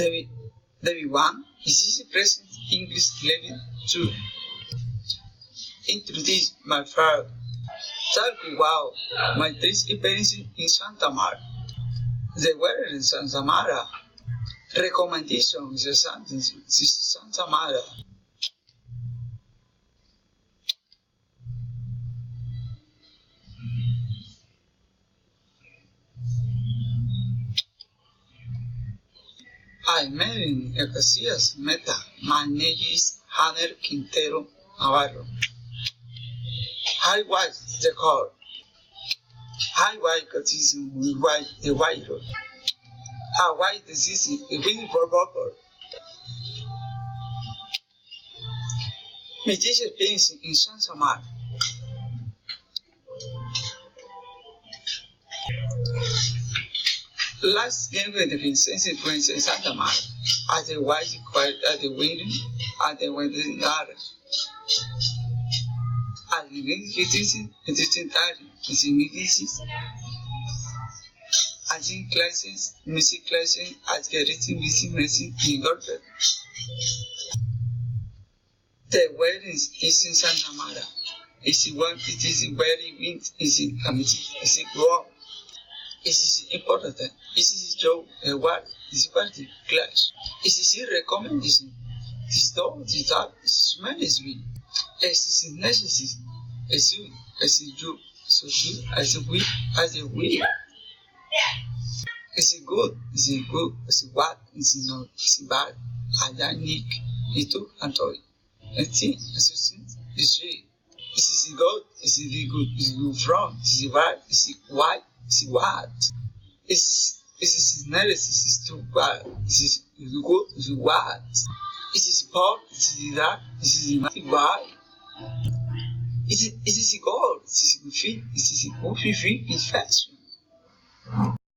Level 1 is easy present English. Level 2. Introduce my father. Talk about my trip experience in Santa Marta. The weather in Santa Marta. Recommendations in Santa Marta. I met in Casillas Meta. My name is Hanner Quintero Navarro. I was the call. I was the white road. I was the city, a really provoker. My teacher experience in Santa Marta. Last game with the Vincent Prince in Santa Marta, at the white quiet at the window, at the window garden. At the interesting time, is in English. As in classes, music classes, as getting music lesson in Gorka. The wedding is in Santa Marta. Is one it is very wind, is in committee, is it wrong? It is important. It is job a word, is party clash. It is recommendation. This dog, this dog, smell is we. It is necessary. As you, so you, as we, as a we. Is it good? Is it good? Is it bad? Is it not? Is it bad? I Nick, Ito, and Toy. And see, as you see, is real. Is it good? Is it good? Is it good from? Is it bad? Is it white? Is it what? Is this analysis is too bad? Is it good? Is it what? Is it sport? Is it that? Is it why? Is it gold? Is it good fit? Is it good fit? It's fashion.